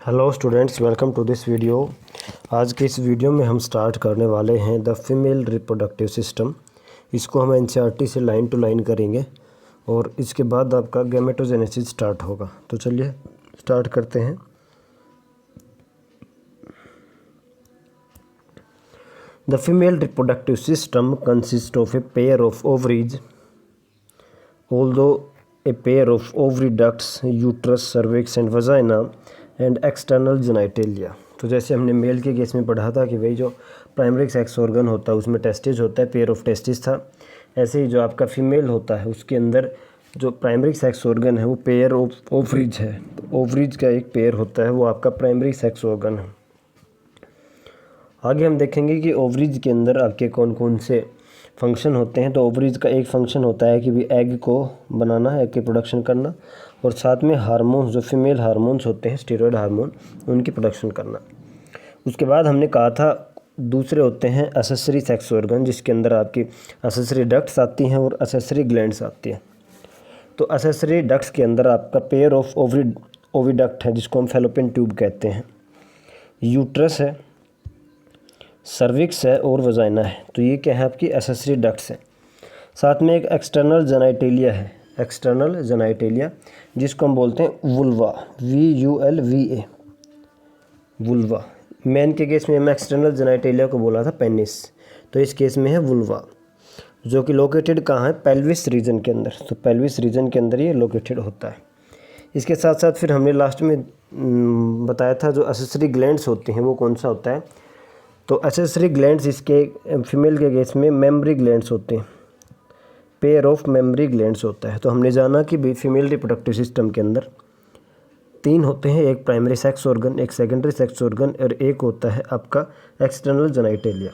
Hello students, welcome to this video. आज के इस वीडियो में हम स्टार्ट करने वाले हैं द फीमेल रिप्रोडक्टिव सिस्टम। इसको हम एनसीईआरटी से लाइन टू लाइन करेंगे और इसके बाद आपका गैमेटोजेनेसिस स्टार्ट होगा। तो चलिए स्टार्ट करते हैं। The female reproductive system consist of A pair of ovaries, although A pair of ovary ducts, uterus, cervix and vagina and external genitalia. तो जैसे हमने मेल के केस में पढ़ा था कि भाई जो प्राइमरी सेक्स ऑर्गन होता है उसमें टेस्टिस होता है, पेयर ऑफ टेस्टिस था। ऐसे ही जो आपका फीमेल होता है उसके अंदर जो प्राइमरी सेक्स ऑर्गन है वो पेयर ऑफ ओवरीज है। तो ओवरीज का एक पेयर होता है, वो आपका प्राइमरी सेक्स ऑर्गन है। आगे हम देखेंगे कि ओवरीज के अंदर आपके कौन कौन से फंक्शन होते हैं। तो ओवरीज का एक फंक्शन होता है कि भी एग को बनाना, एग की प्रोडक्शन करना, और साथ में हार्मोन्स, जो फीमेल हार्मोन्स होते हैं, स्टेरॉयड हार्मोन, उनकी प्रोडक्शन करना। उसके बाद हमने कहा था दूसरे होते हैं एसेसरी सेक्स ऑर्गन, जिसके अंदर आपकी एसेसरी डक्ट्स आती हैं और एसेसरी ग्लैंड्स आती हैं। तो एसेसरी डक्ट्स के अंदर आपका पेयर ऑफ ओविडक्ट है जिसको हम फैलोपियन ट्यूब कहते हैं, यूट्रस है, सर्विक्स है और वजाइना है। तो ये क्या है, आपकी एसेसरी डक्ट्स है। साथ में एक एक्सटर्नल जेनिटलिया है, एक्सटर्नल जेनिटलिया, जिसको हम बोलते हैं वुल्वा, VULVA, वुल्वा। मैन के केस में मैं एक्सटर्नल जेनिटलिया को बोला था पेनिस, तो इस केस में है वुल्वा, जो कि लोकेटेड कहाँ है, पेल्विस रीजन के अंदर। तो पेल्विस रीजन के अंदर ये लोकेटेड होता है। इसके साथ साथ फिर हमने लास्ट में बताया था जो एसेसरी ग्लैंड्स होते हैं वो कौन सा होता है। तो एसेसरी ग्लैंड्स इसके फीमेल के केस में मेमरी ग्लैंड्स होते हैं, पेयर ऑफ मेमरी ग्लैंड्स होता है। तो हमने जाना कि भी फीमेल रिप्रोडक्टिव सिस्टम के अंदर 3 होते हैं, एक प्राइमरी सेक्स ऑर्गन, एक सेकेंडरी सेक्स ऑर्गन और एक होता है आपका एक्सटर्नल जेनिटलिया।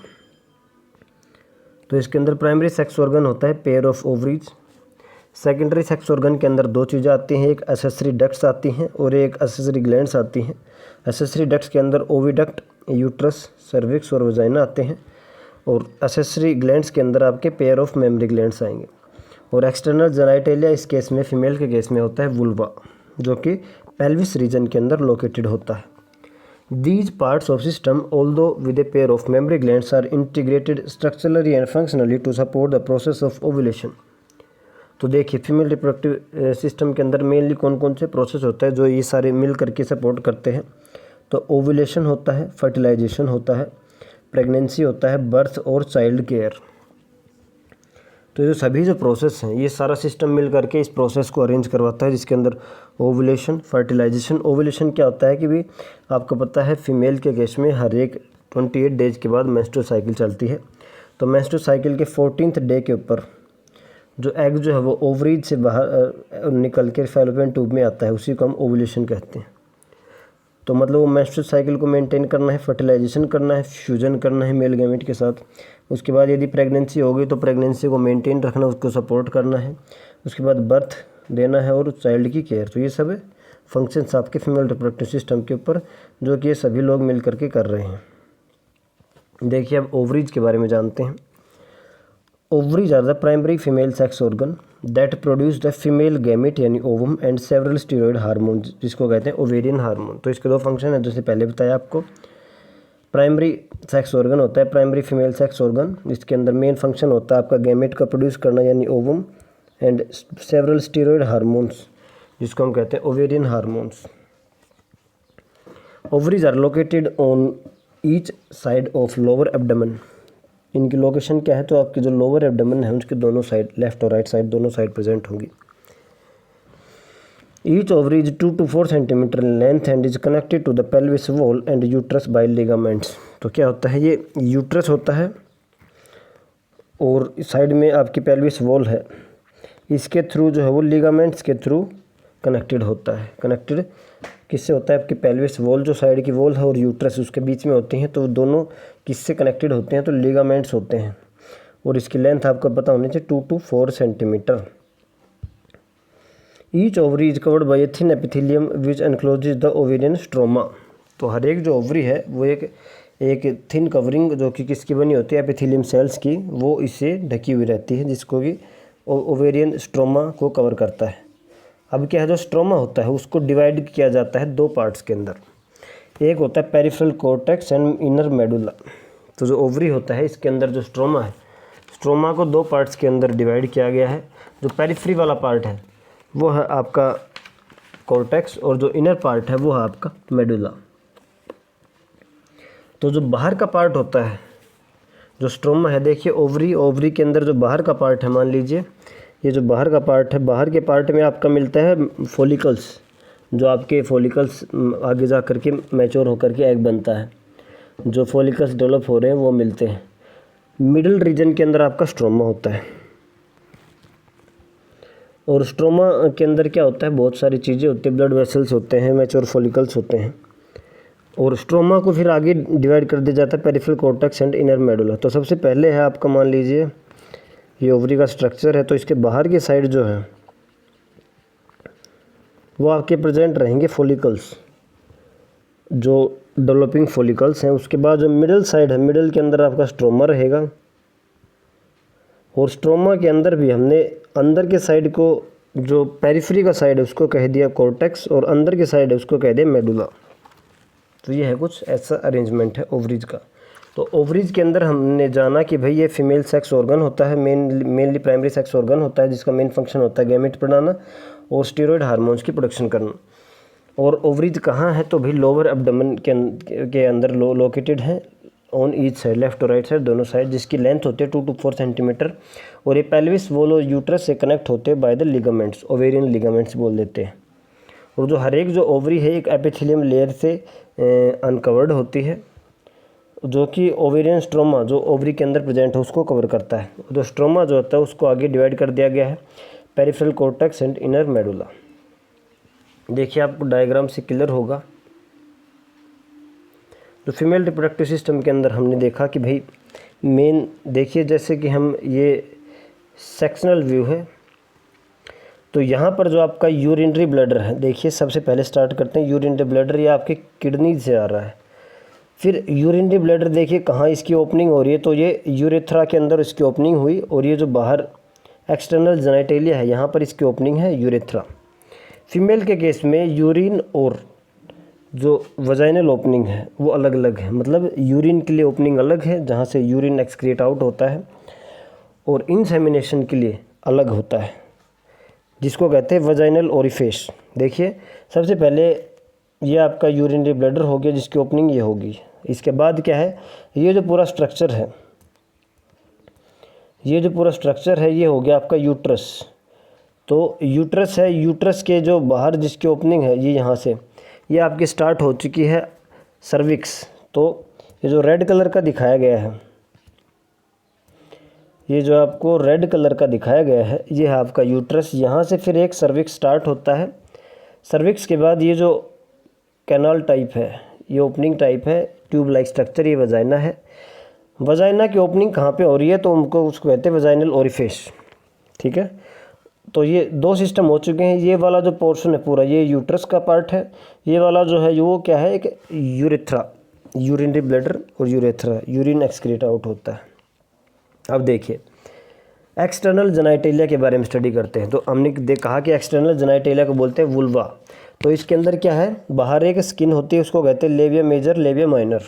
तो इसके अंदर प्राइमरी सेक्स ऑर्गन होता है pair of ovaries. Secondary sex organ के अंदर 2 चीज़ें आती हैं, एक एसेसरी डक्ट्स आती हैं और एक एसेसरी ग्लैंड्स आती हैं। एसेसरी डक्ट्स के अंदर ओविडक्ट, यूट्रस, सर्विक्स और वजाइना आते हैं, और एसेसरी ग्लैंड्स के अंदर आपके पेयर ऑफ मेमरी ग्लैंड्स आएंगे। और एक्सटर्नल जेनिटलिया इस केस में, फीमेल के केस में होता है वुल्वा, जो कि पेल्विस रीजन के अंदर लोकेटेड होता है। These parts of system although with a pair of mammary glands are integrated structurally and functionally to support the process of ovulation. तो देखिए फीमेल रिप्रोडक्टिव सिस्टम के अंदर मेनली कौन कौन से प्रोसेस होता है जो ये सारे मिल करके सपोर्ट करते हैं। तो ओव्यूलेशन होता है, फर्टिलाइजेशन होता है, प्रेगनेंसी होता है, बर्थ और चाइल्ड केयर। तो ये सभी जो प्रोसेस हैं ये सारा सिस्टम मिल करके इस प्रोसेस को अरेंज करवाता है, जिसके अंदर ओव्यूलेशन, फर्टिलाइजेशन। ओव्यूलेशन क्या होता है कि भी आपको पता है फीमेल के केस में हर एक 28 डेज के बाद मेंस्ट्रुअल साइकिल चलती है। तो मेंस्ट्रुअल साइकिल के 14th डे के ऊपर जो एग जो है वो ओवरीज से बाहर निकल के फैलोपियन ट्यूब में आता है, उसी को हम ओव्यूलेशन कहते हैं। तो मतलब वो मेंस्ट्रुअल साइकिल को मेंटेन करना है, फर्टिलाइजेशन करना है, फ्यूजन करना है मेल गैमेट के साथ। उसके बाद यदि प्रेगनेंसी हो गई तो प्रेगनेंसी को मेंटेन रखना, उसको सपोर्ट करना है। उसके बाद बर्थ देना है और चाइल्ड की केयर। तो ये सब फंक्शंस आपके फीमेल रिप्रोडक्टिव सिस्टम के ऊपर जो कि ये सभी लोग मिल करके कर रहे हैं। देखिए अब ओवरीज के बारे में जानते हैं। Ovaries are the primary female sex organ that produce the female gamete यानी ovum and several steroid hormone, जिसको कहते हैं ओवेरियन हार्मोन। तो इसके 2 फंक्शन है, जैसे पहले बताया आपको। प्राइमरी सेक्स ऑर्गन होता है प्राइमरी फीमेल सेक्स ऑर्गन, जिसके अंदर मेन फंक्शन होता है आपका गैमेट का प्रोड्यूस करना यानी ovum, and several steroid hormones, जिसको हम कहते हैं ovarian hormones. Ovaries are located on each side of lower abdomen. इनकी लोकेशन क्या है, तो आपके जो लोअर एब्डोमेन है उसके दोनों साइड, लेफ्ट और राइट साइड दोनों साइड प्रेजेंट होंगी। Each ovary is 2 to 4 centimetre length and is connected to the pelvis wall and uterus by ligaments. तो क्या होता है, ये यूट्रस होता है और साइड में आपकी पेल्विस वॉल है, इसके थ्रू जो है वो लिगामेंट्स के थ्रू कनेक्टेड होता है। कनेक्टेड किससे होता है, आपकी पेल्विस वॉल जो साइड की वॉल है और यूट्रस उसके बीच में होती हैं, तो दोनों किससे कनेक्टेड होते हैं, तो लिगामेंट्स होते हैं। और इसकी लेंथ आपको पता होनी चाहिए 2 to 4 centimetre. Each ovary is covered by a thin epithelium which encloses the ovarian stroma. तो हर एक जो ओवरी है वो एक थिन कवरिंग जो कि किसकी बनी होती है, एपिथेलियम सेल्स की, वो इससे ढकी हुई रहती है, जिसको कि ओवेरियन स्ट्रोमा को कवर करता है। अब क्या है, जो स्ट्रोमा होता है उसको डिवाइड किया जाता है 2 पार्ट्स के अंदर। एक होता है peripheral cortex and inner medulla. तो जो ओवरी होता है इसके अंदर जो स्ट्रोमा है, स्ट्रोमा को दो पार्ट्स के अंदर डिवाइड किया गया है। जो पेरिफ्री वाला पार्ट है वो है आपका कॉर्टेक्स और जो इनर पार्ट है वो है आपका मेडुला। तो जो बाहर का पार्ट होता है जो स्ट्रोमा है, देखिए ओवरी के अंदर जो बाहर का पार्ट है, मान लीजिए ये जो बाहर का पार्ट है, बाहर के पार्ट में आपका मिलता है फॉलिकल्स, जो आपके फॉलिकल्स आगे जा कर के मैच्योर होकर के एग बनता है। जो फॉलिकल्स डेवलप हो रहे हैं वो मिलते हैं। मिडिल रीजन के अंदर आपका स्ट्रोमा होता है और स्ट्रोमा के अंदर क्या होता है, बहुत सारी चीज़ें होती है, ब्लड वेसल्स होते हैं, मैच्योर फॉलिकल्स होते हैं और स्ट्रोमा को फिर आगे डिवाइड कर दिया जाता है peripheral cortex and inner medulla. तो सबसे पहले है आपका, मान लीजिए ये ओवरी का स्ट्रक्चर है, तो इसके बाहर की साइड जो है वो आपके प्रेजेंट रहेंगे फॉलिकल्स, जो डेवलपिंग फॉलिकल्स हैं। उसके बाद जो मिडिल साइड है, मिडिल के अंदर आपका स्ट्रोमा रहेगा और स्ट्रोमा के अंदर भी हमने अंदर के साइड को, जो पेरिफेरी का साइड है उसको कह दिया कॉर्टेक्स और अंदर के साइड है उसको कह दिया मेडुला। तो ये है कुछ ऐसा अरेंजमेंट है ओवरीज का। तो ओवरीज के अंदर हमने जाना कि भाई ये फीमेल सेक्स ऑर्गन होता है, मेनली प्राइमरी सेक्स ऑर्गन होता है, जिसका मेन फंक्शन होता है गैमेट बनाना और स्टेरॉयड हार्मोन्स की प्रोडक्शन करना। और ओवरीज कहाँ है, तो भाई लोअर एब्डोमेन के अंदर लोकेटेड है, ऑन ईच साइड, लेफ्ट और राइट साइड दोनों साइड, जिसकी लेंथ होती है 2 to 4 सेंटीमीटर। और ये पेल्विस वॉल और यूट्रस से कनेक्ट होते हैं by the ligaments, ovarian ligaments बोल देते हैं। और जो हर एक जो ओवरी है एक एपिथेलियम लेयर से अनकवर्ड होती है, जो कि ओवेरियन स्ट्रोमा जो ओवरी के अंदर प्रेजेंट है उसको कवर करता है। जो स्ट्रोमा जो होता है उसको आगे डिवाइड कर दिया गया है peripheral cortex and inner medulla. देखिए आपको डायग्राम से क्लियर होगा। तो फीमेल रिप्रोडक्टिव सिस्टम के अंदर हमने देखा कि भाई मेन, देखिए जैसे कि हम ये सेक्शनल व्यू है, तो यहाँ पर जो आपका यूरिनरी ब्लैडर है, देखिए सबसे पहले स्टार्ट करते हैं यूरिनरी ब्लैडर, ये आपके किडनी से आ रहा है। फिर यूरिनरी ब्लैडर देखिए कहाँ इसकी ओपनिंग हो रही है, तो ये यूरेथ्रा के अंदर इसकी ओपनिंग हुई और ये जो बाहर एक्सटर्नल जेनिटेलिया है यहाँ पर इसकी ओपनिंग है यूरेथ्रा। फीमेल के केस में यूरिन और जो वजाइनल ओपनिंग है वो अलग अलग है, मतलब यूरिन के लिए ओपनिंग अलग है जहाँ से यूरिन एक्सक्रीट आउट होता है, और इंसेमिनेशन के लिए अलग होता है जिसको कहते हैं वजाइनल ओरिफिस। देखिए सबसे पहले ये आपका यूरिनरी ब्लैडर हो गया जिसकी ओपनिंग ये होगी। इसके बाद क्या है, ये जो पूरा स्ट्रक्चर है, ये जो पूरा स्ट्रक्चर है ये हो गया आपका यूट्रस। तो यूट्रस है, यूट्रस के जो बाहर जिसकी ओपनिंग है ये यहाँ से, ये आपकी स्टार्ट हो चुकी है सर्विक्स। तो ये जो रेड कलर का दिखाया गया है, ये जो आपको रेड कलर का दिखाया गया है ये है आपका यूट्रस। यहाँ से फिर एक सर्विक्स स्टार्ट होता है। सर्विक्स के बाद ये जो कैनाल टाइप है, ये ओपनिंग टाइप है, ट्यूब लाइक स्ट्रक्चर, ये वजाइना है। वजाइना की ओपनिंग कहाँ पे हो रही है, तो उनको उसको कहते हैं वजाइनल ओरिफिस। ठीक है, तो ये दो सिस्टम हो चुके हैं। ये वाला जो पोर्शन है पूरा ये यूट्रस का पार्ट है, ये वाला जो है वो क्या है, एक यूरेथ्रा, यूरिनरी ब्लैडर और यूरेथ्रा, यूरिन एक्सक्रीट आउट होता है। अब देखिए एक्सटर्नल जेनिटेलिया के बारे में स्टडी करते हैं। तो हमने कहा कि एक्सटर्नल जेनिटेलिया को बोलते हैं वुल्वा। तो इसके अंदर क्या है, बाहर एक स्किन होती है उसको कहते हैं लेविया मेजर, लेविया माइनर।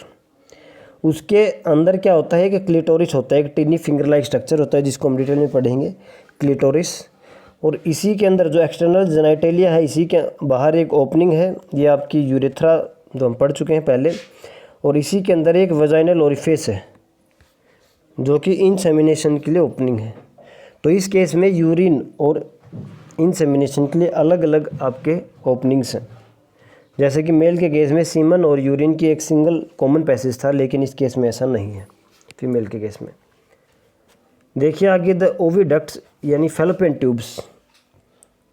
उसके अंदर क्या होता है कि क्लिटोरिस होता है, एक टिनी फिंगर लाइक स्ट्रक्चर होता है जिसको हम डिटेल में पढ़ेंगे, क्लिटोरिस। और इसी के अंदर जो एक्सटर्नल जेनिटेलिया है इसी के बाहर एक ओपनिंग है, ये आपकी यूरेथ्रा जो हम पढ़ चुके हैं पहले। और इसी के अंदर एक वजाइनल ओरिफिस है जो कि इंसेमिनेशन के लिए ओपनिंग है। तो इस केस में यूरिन और इंसेमिनेशन के लिए अलग अलग आपके ओपनिंग्स हैं। जैसे कि मेल के केस में सीमन और यूरिन की एक सिंगल कॉमन पैसेज था, लेकिन इस केस में ऐसा नहीं है फीमेल के केस में। देखिए आगे द ओविडक्ट्स यानी fallopian tubes,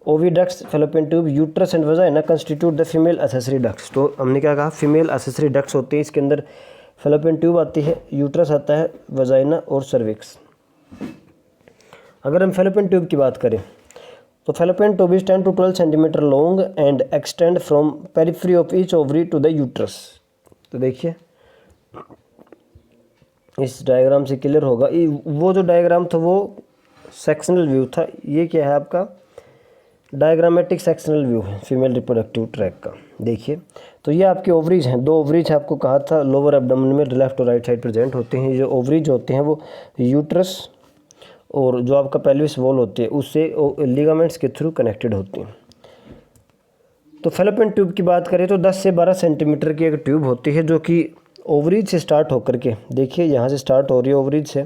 oviducts, fallopian tube, uterus and vagina constitute the female accessory ducts. तो हमने क्या कहा, फीमेल एसेसरी डक्ट्स होते हैं, इसके अंदर फैलोपियन ट्यूब आती है, यूट्रस आता है, वजाइना और सर्विक्स। अगर हम फैलोपियन ट्यूब की बात करें तो fallopian tube is 10 to 12 centimetre long and extend from periphery of each ovary to the uterus. तो देखिए इस डायग्राम से क्लियर होगा। वो जो डायग्राम था वो सेक्शनल व्यू था, ये क्या है आपका डायग्रामेटिक सेक्शनल व्यू है फीमेल रिप्रोडक्टिव ट्रैक का। देखिए, तो ये आपके ओवरीज हैं, 2 ओवरीज आपको कहा था लोअर एब्डोमेन में लेफ्ट और राइट साइड प्रेजेंट होते हैं। जो ओवरीज होते हैं वो यूट्रस और जो आपका पेल्विस वॉल होती है उससे लिगामेंट्स के थ्रू कनेक्टेड होती हैं। तो फैलोपियन ट्यूब की बात करें तो 10 से 12 सेंटीमीटर की एक ट्यूब होती है जो कि ओवरीज से स्टार्ट होकर के, देखिए यहाँ से स्टार्ट हो रही है ओवरीज से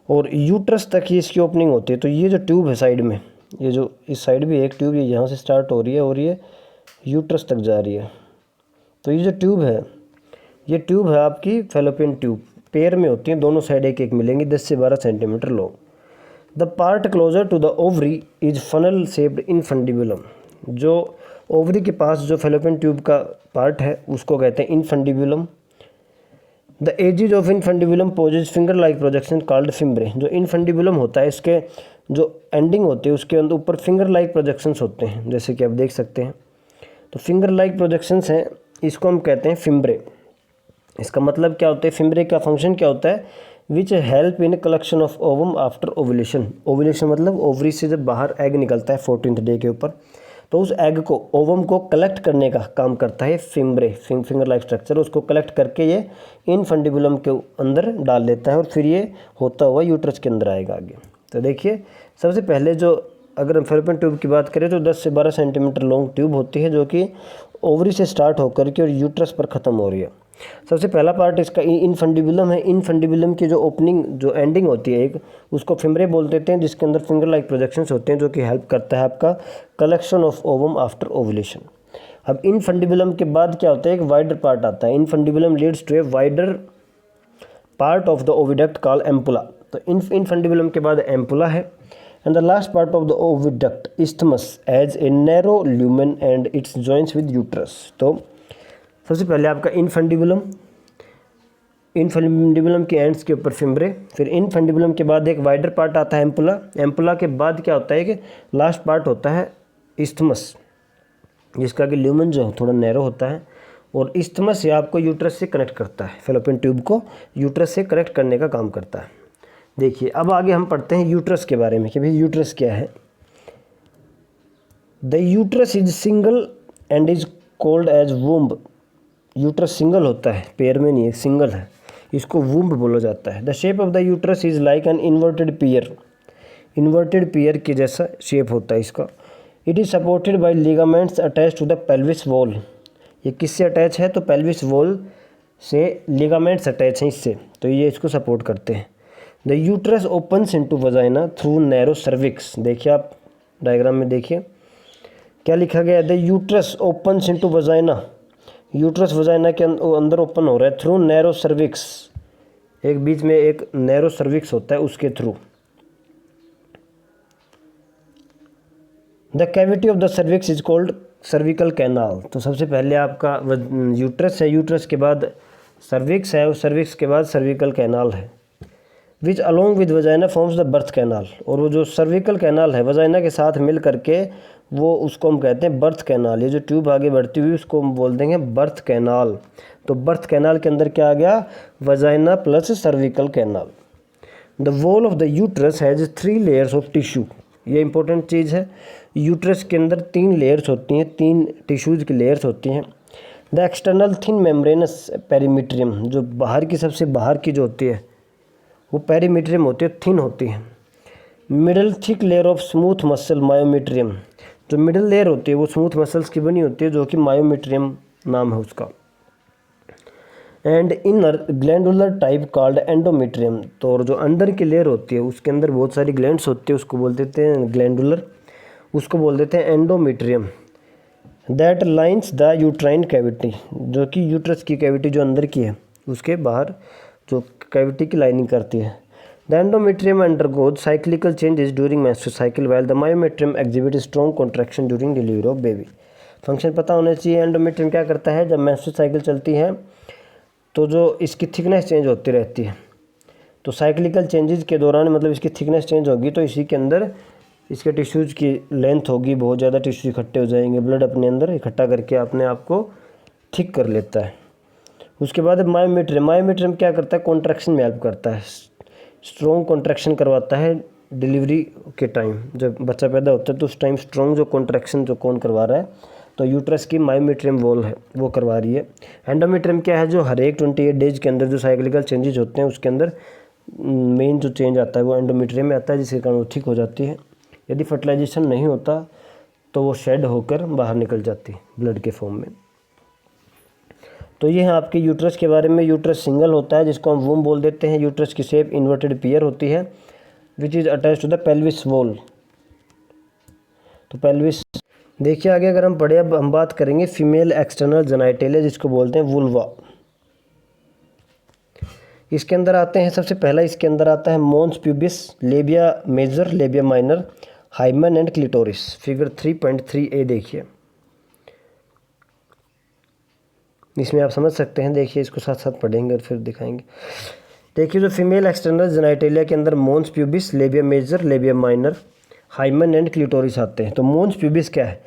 और यूट्रस तक ही इसकी ओपनिंग होती है। तो ये जो ट्यूब है साइड में, ये जो इस साइड भी एक ट्यूब, ये यहाँ से स्टार्ट हो रही है और ये यूट्रस तक जा रही है। तो ये जो ट्यूब है, ये ट्यूब है आपकी फैलोपियन ट्यूब, पेयर में होती है, दोनों साइड एक एक मिलेंगी, 10 से 12 centimetre long. The part closer to the ovary is funnel shaped infundibulum. जो ओवरी के पास जो फैलोपियन ट्यूब का पार्ट है उसको कहते हैं infundibulum. The edges of infundibulum possess finger like projection called fimbriae. जो इनफंडिबुलम होता है इसके जो एंडिंग होती है उसके अंदर ऊपर फिंगर लाइक प्रोजेक्शंस होते हैं, जैसे कि आप देख सकते हैं। तो फिंगर लाइक प्रोजेक्शंस हैं, इसको हम कहते हैं फिम्ब्रे। इसका मतलब क्या होता है, फिम्ब्रे का फंक्शन क्या होता है, which help in collection of ovum after ovulation. Ovulation मतलब ओवरी से जब बाहर एग निकलता है 14th डे के ऊपर, तो उस एग को, ओवम को कलेक्ट करने का काम करता है फिम्ब्रे, फिंगर लाइक स्ट्रक्चर। उसको कलेक्ट करके ये इनफंडिबुलम के अंदर डाल लेता है और फिर ये होता हुआ यूट्रस के अंदर आएगा आगे। तो देखिए, सबसे पहले जो अगर हम फैलोपियन ट्यूब की बात करें तो 10 से 12 सेंटीमीटर लॉन्ग ट्यूब होती है जो कि ओवरी से स्टार्ट होकर के और यूट्रस पर ख़त्म हो रही है। सबसे पहला पार्ट इसका इनफंडिबुलम है। इनफंडिबुलम की जो ओपनिंग, जो एंडिंग होती है एक, उसको फिम्ब्रे बोल देते हैं, जिसके अंदर फिंगर लाइक प्रोजेक्शंस होते हैं जो कि हेल्प करता है आपका collection of ovum after ovulation. अब इनफंडिबुलम के बाद क्या होता है, एक वाइडर पार्ट आता है। Infundibulum leads to a wider part of the oviduct call ampulla. तो इनफंडिबुलम के बाद एम्पुला है। And the last part of the oviduct isthmus as a narrow lumen and its joints with uterus. तो सबसे पहले आपका इनफंडिबुलम, इनफंडिबुलम के ends के ऊपर फिम्ब्रे, फिर इनफंडिबुलम के बाद एक वाइडर पार्ट आता है एम्पुला। एम्पुला के बाद क्या होता है कि लास्ट पार्ट होता है इस्थमस, जिसका कि ल्यूमेन जो थोड़ा नैरो होता है, और इस्थमस से आपको यूट्रस से कनेक्ट करता है, फैलोपियन ट्यूब को यूट्रस से कनेक्ट करने का काम करता है। देखिए, अब आगे हम पढ़ते हैं यूट्रस के बारे में कि भाई यूट्रस क्या है। The uterus is single and is called as womb. Uterus single होता है, पेयर में नहीं है, सिंगल है, इसको वूम्ब बोला जाता है। The shape of the uterus is like an inverted pear. Inverted pear के जैसा शेप होता है इसका। It is supported by ligaments attach to the pelvis wall. ये किससे अटैच है, तो पेल्विस वॉल से लिगामेंट्स अटैच हैं इससे, तो ये इसको सपोर्ट करते हैं। The uterus opens into vagina through narrow cervix. देखिए आप डायग्राम में देखिए क्या लिखा गया है, the uterus opens into vagina. Uterus vagina के अंदर ओपन हो रहा है थ्रू नैरो सर्विक्स। एक बीच में एक नैरो सर्विक्स होता है उसके through. The cavity of the cervix is called cervical canal. तो सबसे पहले आपका यूट्रस है, यूट्रस के बाद सर्विक्स है और सर्विक्स के बाद सर्विकल कैनाल है, which along with vagina forms the birth canal. और वो जो सर्विकल कैनाल है वजाइना के साथ मिल करके वो, उसको हम कहते हैं बर्थ कैनाल। ये जो ट्यूब आगे बढ़ती हुई उसको हम बोल देंगे बर्थ कैनाल। तो बर्थ कैनाल के अंदर क्या आ गया, vagina plus cervical canal. The wall of the uterus has 3 layers of tissue. ये इंपॉर्टेंट चीज़ है, यूट्रस के अंदर 3 लेयर्स होती हैं, 3 टिश्यूज़ की लेयर्स होती हैं। द एक्सटर्नल थिन मेम्ब्रेनस पेरीमीट्रियम, जो बाहर की, सबसे बाहर की जो होती है वो पेरीमीट्रियम होती है, थिन होती है। Middle thick layer of smooth muscle myometrium. जो मिडल लेयर होती है वो स्मूथ मसल्स की बनी होती है जो कि मायोमीट्रियम नाम है उसका। And inner glandular type called endometrium. तो और जो अंदर की लेयर होती है उसके अंदर बहुत सारी ग्लैंड्स होती है, उसको बोल देते हैं ग्लैंडुलर, उसको बोल देते हैं endometrium. That lines the uterine cavity, जो कि यूट्रस की कैविटी जो अंदर की है उसके बाहर जो कैविटी की लाइनिंग करती है। The endometrium undergoes cyclical changes during menstrual cycle while the myometrium exhibit strong contraction during delivery of baby. Function पता होना चाहिए। एंडोमेट्रियम क्या करता है, जब मेंस्ट्रुअल साइकिल चलती है तो जो इसकी थिकनेस चेंज होती रहती है, तो साइक्लिकल चेंजेस के दौरान मतलब इसकी थिकनेस चेंज होगी तो इसी के अंदर इसके टिश्यूज़ की लेंथ होगी, बहुत ज़्यादा टिश्यू इकट्ठे हो जाएंगे, ब्लड अपने अंदर इकट्ठा करके अपने आप को थिक कर लेता है। उसके बाद मायोमेट्रियम क्या करता है, कॉन्ट्रैक्शन में हेल्प करता है, स्ट्रॉन्ग कॉन्ट्रैक्शन करवाता है डिलीवरी के टाइम। जब बच्चा पैदा होता है तो उस टाइम स्ट्रॉन्ग जो कॉन्ट्रैक्शन जो कौन करवा रहा है, तो यूट्रस की मायोमेट्रियम वॉल है वो करवा रही है। एंडोमेट्रियम क्या है, जो हर एक 28 डेज के अंदर जो साइक्लिकल चेंजेस होते हैं उसके अंदर मेन जो चेंज आता है वो एंडोमेट्रियम में आता है, जिसके कारण वो ठीक हो जाती है। यदि फर्टिलाइजेशन नहीं होता तो वो शेड होकर बाहर निकल जाती है ब्लड के फॉर्म में। तो ये है आपके यूट्रस के बारे में। यूट्रस सिंगल होता है जिसको हम वूम बोल देते हैं। यूट्रस की शेप इन्वर्टेड पियर होती है which is attach to the pelvis wall. तो पेल्विस देखिए आगे अगर हम पढ़े, अब हम बात करेंगे फीमेल एक्सटर्नल जेनिटलिया जिसको बोलते हैं वुल्वा। इसके अंदर आते हैं, सबसे पहला इसके अंदर आता है mons pubis, labia major, labia minor, hymen and clitoris. Figure 3.3a देखिए, इसमें आप समझ सकते हैं। देखिए इसको साथ साथ पढ़ेंगे और फिर दिखाएंगे। देखिए जो फीमेल एक्सटर्नल जेनिटलिया के अंदर mons pubis, labia major, labia minor, hymen and clitoris आते हैं। तो मॉन्स प्यूबिस क्या है?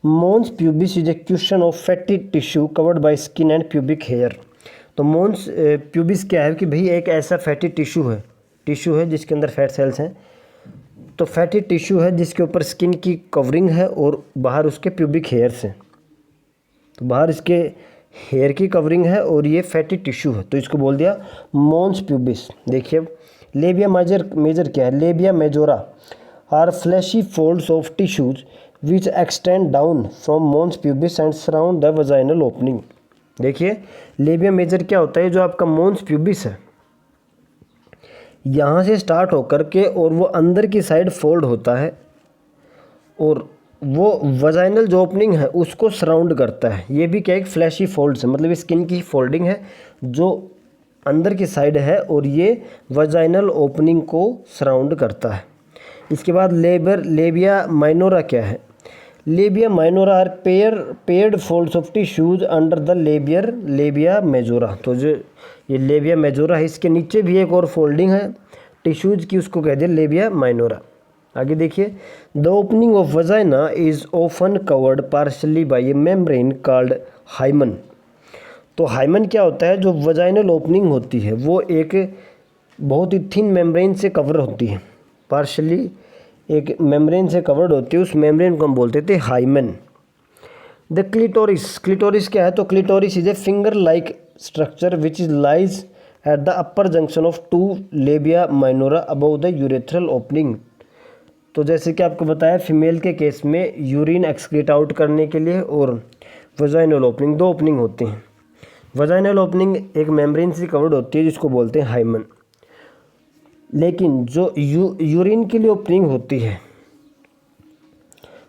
Mons pubis is a cushion of fatty tissue covered by skin and pubic hair. तो मॉन्स प्यूबिस क्या है कि भाई एक ऐसा फैटी टिश्यू है जिसके अंदर फैट सेल्स हैं। तो फैटी टिश्यू है जिसके ऊपर स्किन की कवरिंग है और बाहर उसके प्यूबिक हेयर्स हैं। तो बाहर इसके हेयर की कवरिंग है और ये फैटी टिश्यू है, तो इसको बोल दिया मॉन्स प्यूबिस। देखिए लेबिया मेजर क्या है? Labia majora are fleshy folds of tissues which extend down from mons pubis and surround the vaginal opening. देखिए लेबिया मेजर क्या होता है? जो आपका मॉन्स प्यूबिस है यहाँ से स्टार्ट होकर के और वो अंदर की साइड फोल्ड होता है और वो वजाइनल जो ओपनिंग है उसको सराउंड करता है। ये भी क्या एक फ्लैशी फोल्ड्स है, मतलब स्किन की फोल्डिंग है जो अंदर की साइड है और ये वजाइनल ओपनिंग को सराउंड करता है। इसके बाद लेबिया माइनोरा क्या है? Labia minora are paired folds of tissues under the labia majora. तो जो ये लेबिया मेजोरा है इसके नीचे भी एक और फोल्डिंग है टिश्यूज की, उसको कह दिया लेबिया माइनोरा। आगे देखिए the opening of vagina is often covered partially by a membrane called hymen. तो हाइमन क्या होता है? जो वजाइनल ओपनिंग होती है वो एक बहुत ही थिन मेम्ब्रेन से कवर होती है, पार्शली एक मेम्ब्रेन से कवर्ड होती है, उस मेम्ब्रेन को हम बोलते थे हाइमन। द क्लिटोरिस क्या है? तो clitoris is a finger like structure which is lies at the upper junction of two labia minora above the urethral opening. तो जैसे कि आपको बताया फीमेल के केस में यूरिन एक्सक्रीट आउट करने के लिए और वजाइनल ओपनिंग, दो ओपनिंग होती हैं। वजाइनल ओपनिंग एक मेम्ब्रेन से कवर्ड होती है जिसको बोलते हैं हाइमन, लेकिन जो यूरिन के लिए ओपनिंग होती है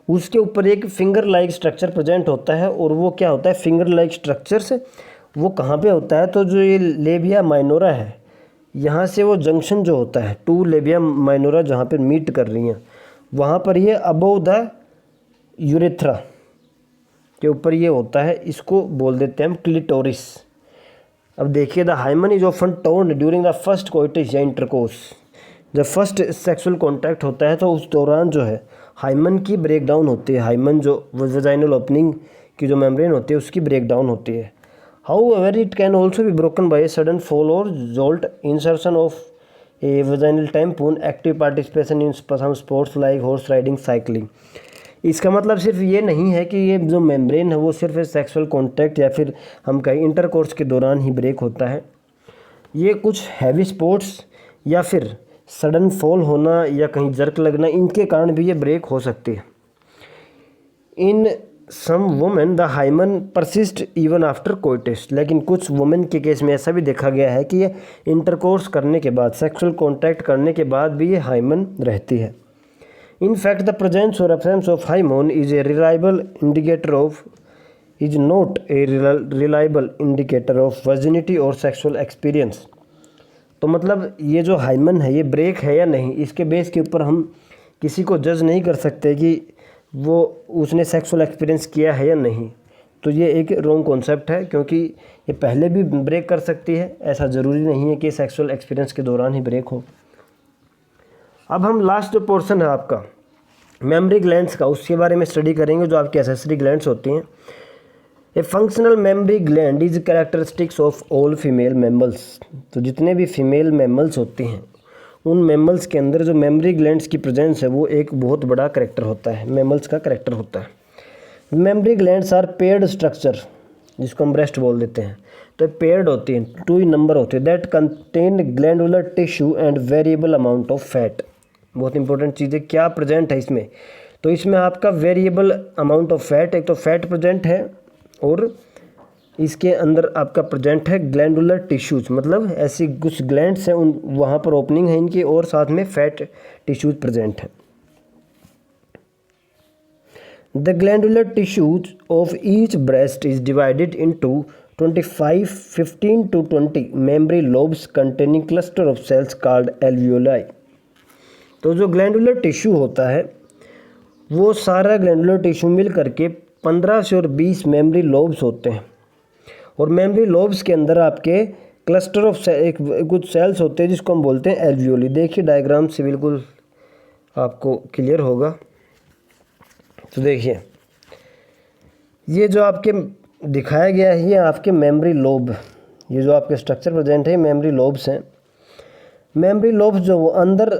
उसके ऊपर एक फिंगर लाइक स्ट्रक्चर प्रेजेंट होता है। और वो क्या होता है? फिंगर लाइक स्ट्रक्चर से वो कहाँ पे होता है? तो जो ये लेबिया माइनोरा है यहाँ से वो जंक्शन जो होता है टू लेबिया माइनोरा जहाँ पे मीट कर रही हैं वहाँ पर ये अबव द यूरेथ्रा के ऊपर ये होता है, इसको बोल देते हैं हम क्लिटोरिस। अब देखिए the hymen is often torn during the first coitus या इंटरकोर्स। जब फर्स्ट सेक्सुअल कॉन्टैक्ट होता है तो उस दौरान जो है हाइमन की ब्रेकडाउन होती है। हाइमन जो वजाइनल ओपनिंग की जो मेम्ब्रेन होती है उसकी ब्रेकडाउन होती है। However it can also be broken by a sudden fall or jolt, insertion of a vaginal tampon, active participation in some sports like horse riding, cycling. इसका मतलब सिर्फ ये नहीं है कि ये जो मेम्ब्रेन है वो सिर्फ सेक्सुअल कॉन्टैक्ट या फिर हम कहें इंटरकोर्स के दौरान ही ब्रेक होता है। ये कुछ हैवी स्पोर्ट्स या फिर सडन फॉल होना या कहीं जर्क लगना, इनके कारण भी ये ब्रेक हो सकती है। In some women the hymen persist even after coitus. लेकिन कुछ वुमेन के केस में ऐसा भी देखा गया है कि ये इंटरकोर्स करने के बाद, सेक्सुअल कॉन्टैक्ट करने के बाद भी ये हाइमन रहती है। In fact, the presence or absence of hymen is a reliable indicator of is not a reliable indicator of virginity or sexual experience। तो मतलब ये जो हाइमन है ये ब्रेक है या नहीं, इसके बेस के ऊपर हम किसी को जज नहीं कर सकते कि वो उसने सेक्सुअल एक्सपीरियंस किया है या नहीं। तो ये एक रॉन्ग कॉन्सेप्ट है, क्योंकि ये पहले भी ब्रेक कर सकती है, ऐसा ज़रूरी नहीं है कि सेक्सुअल एक्सपीरियंस के दौरान ही ब्रेक हो। अब हम लास्ट जो पोर्शन है आपका मेमरी ग्लैंड्स का, उसके बारे में स्टडी करेंगे, जो आपकी एसेसरी ग्लैंड्स होती हैं। A functional mammary gland is characteristics of all female mammals. तो जितने भी फीमेल मैमल्स होते हैं उन मैमल्स के अंदर जो मेमरी ग्लैंड्स की प्रेजेंस है वो एक बहुत बड़ा करेक्टर होता है, मैमल्स का करेक्टर होता है। Mammary glands are paired structure, जिसको हम ब्रेस्ट बोल देते हैं, तो पेयर्ड होती हैं, 2 नंबर होते हैं, that contain glandular tissue and variable amount of fat. बहुत इंपॉर्टेंट चीज़ है, क्या प्रेजेंट है इसमें, तो इसमें आपका वेरिएबल अमाउंट ऑफ फैट, एक तो फैट प्रेजेंट है और इसके अंदर आपका प्रेजेंट है ग्लैंडुलर टिश्यूज, मतलब ऐसी कुछ ग्लैंड्स हैं उन वहाँ पर ओपनिंग है इनकी, और साथ में फैट टिश्यूज प्रेजेंट है। The glandular tissues of each breast is divided into 25, 15 to 20 mammary lobes containing cluster of cells called alveoli। तो जो ग्लैंडुलर टिश्यू होता है वो सारा ग्लैंडुलर टिश्यू मिल करके 15 से और 20 मेमरी लोब्स होते हैं, और मेमरी लोब्स के अंदर आपके क्लस्टर ऑफ कुछ सेल्स होते हैं जिसको हम बोलते हैं एल्वियोली। देखिए डायग्राम से बिल्कुल आपको क्लियर होगा। तो देखिए ये जो आपके दिखाया गया है ये आपके मेमरी लोब, ये जो आपके स्ट्रक्चर प्रेजेंट है मेमरी लोब्स हैं। मेमरी लोब्स जो वो अंदर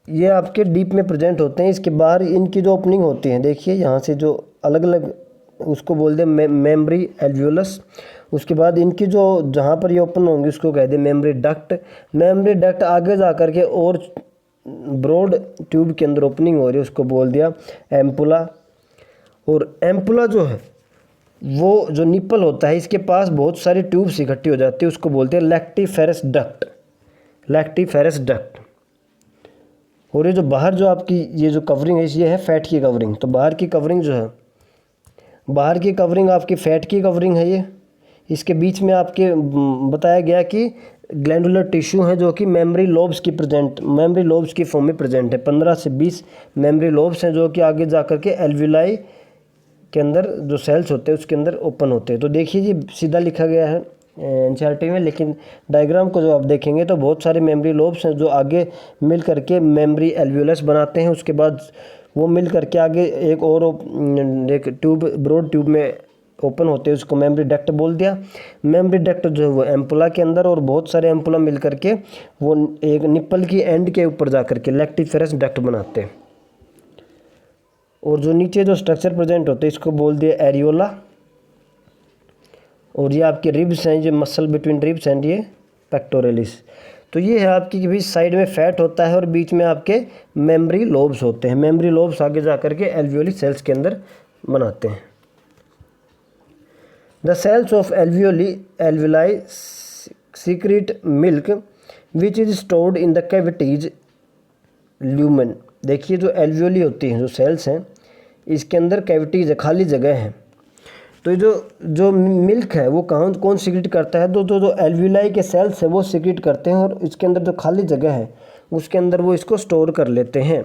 ये आपके डीप में प्रेजेंट होते हैं, इसके बाहर इनकी जो ओपनिंग होती है देखिए यहाँ से जो अलग अलग उसको बोल दे मेमरी एल्वियोलस। उसके बाद इनकी जो जहाँ पर ये ओपन होंगी उसको कह दे मेमरी डक्ट। मेमरी डक्ट आगे जा कर के और ब्रॉड ट्यूब के अंदर ओपनिंग हो रही है उसको बोल दिया एम्पुला। और एम्पुला जो है वो जो निप्पल होता है इसके पास बहुत सारी ट्यूब्स इकट्ठी हो जाती है, उसको बोलते हैं लैक्टिफेरस डक्ट, लैक्टिफेरस डक्ट। और ये जो बाहर जो आपकी ये जो कवरिंग है ये है फैट की कवरिंग। तो बाहर की कवरिंग जो है, बाहर की कवरिंग आपकी फैट की कवरिंग है ये। इसके बीच में आपके बताया गया कि ग्लैंडुलर टिश्यू है जो कि मेमरी लोब्स की फॉर्म में प्रेजेंट है। 15 से 20 मेमरी लोब्स हैं जो कि आगे जा कर के एल्विलाई के अंदर जो सेल्स होते हैं उसके अंदर ओपन होते हैं। तो देखिए जी सीधा लिखा गया है एनसीईआरटी में, लेकिन डायग्राम को जो आप देखेंगे तो बहुत सारे मेमरी लोब्स हैं जो आगे मिल करके मेमरी एल्वियोलस बनाते हैं। उसके बाद वो मिल करके आगे एक और एक ट्यूब ब्रॉड ट्यूब में ओपन होते हैं, उसको मेमरी डक्ट बोल दिया। मेमरी डक्ट जो है वो एम्पुला के अंदर, और बहुत सारे एम्पुला मिल करके वो एक निप्पल की एंड के ऊपर जा करके लैक्टिफेरस डक्ट बनाते हैं। और जो नीचे जो स्ट्रक्चर प्रेजेंट होते हैं इसको बोल दिया एरियोला। और ये आपके रिब्स हैं, ये मसल बिटवीन रिब्स एंड ये पेक्टोरलिस। तो ये है आपकी कि बीच साइड में फैट होता है और बीच में आपके मेमरी लोब्स होते हैं। मेमरी लोब्स आगे जा करके एल्वियोली सेल्स के अंदर बनाते हैं। The cells of alveoli secrete milk which is stored in the cavities lumen. देखिए जो एल्वियोली होती हैं जो सेल्स हैं इसके अंदर कैविटीज है, खाली जगह है। तो ये जो मिल्क है वो कौन सीक्रेट करता है, जो एल्वियोलाई के सेल्स है वो सीक्रेट करते हैं, और इसके अंदर जो खाली जगह है उसके अंदर वो इसको स्टोर कर लेते हैं।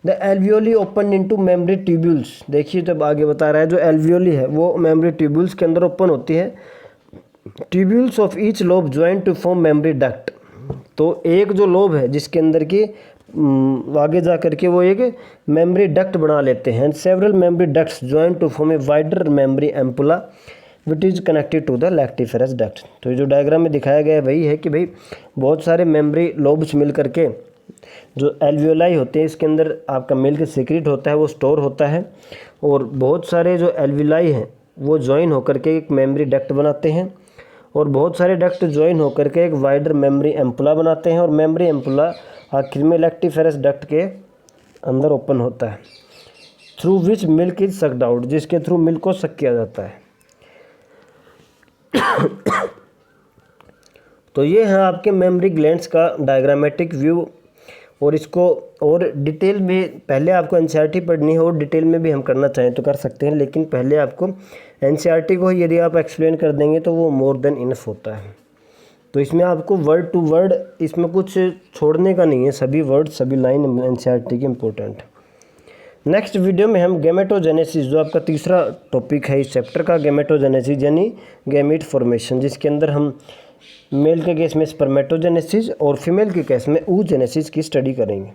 The alveoli open into memory tubules. देखिए जब आगे बता रहा है जो एल्वियोली है वो मेमरी ट्यूब्यूल्स के अंदर ओपन होती है। Tubules of each lobe join to form mammary duct. तो एक जो लोब है जिसके अंदर की आगे जा करके वो एक मेमरी डक्ट बना लेते हैं। Several mammary ducts join to form a wider mammary ampulla which is connected to the lactiferous duct. तो ये जो डायग्राम में दिखाया गया है वही है कि भाई बहुत सारे मेमरी लोब्स मिल करके जो एल्वियोलाई होते हैं इसके अंदर आपका मिल्क सीक्रेट होता है, वो स्टोर होता है, और बहुत सारे जो एल्वियोलाई हैं वो ज्वाइन होकर के एक मेमरी डक्ट बनाते हैं, और बहुत सारे डक्ट ज्वाइन होकर के एक वाइडर मेमरी एम्पुला बनाते हैं, और मेमरी एम्पुला आखिर में लैक्टिफेरस डक्ट के अंदर ओपन होता है, through which milk is sucked out, जिसके थ्रू मिल्क को सक किया जाता है। तो ये है आपके मेमरी ग्लैंड्स का डायग्रामेटिक व्यू। और इसको और डिटेल में पहले आपको एनसीईआरटी पढ़नी है, और डिटेल में भी हम करना चाहें तो कर सकते हैं, लेकिन पहले आपको एनसीईआरटी को यदि आप एक्सप्लेन कर देंगे तो वो मोर देन इनफ होता है। तो इसमें आपको वर्ड टू वर्ड इसमें कुछ छोड़ने का नहीं है, सभी वर्ड सभी लाइन एनसीईआरटी की इम्पोर्टेंट। नेक्स्ट वीडियो में हम गैमेटोजेनेसिस, जो आपका तीसरा टॉपिक है इस चैप्टर का, गैमेटोजेनेसिस यानी गैमीट फॉर्मेशन, जिसके अंदर हम मेल के केस में स्पर्मेटोजेनेसिस और फीमेल के केस में oogenesis की स्टडी करेंगे।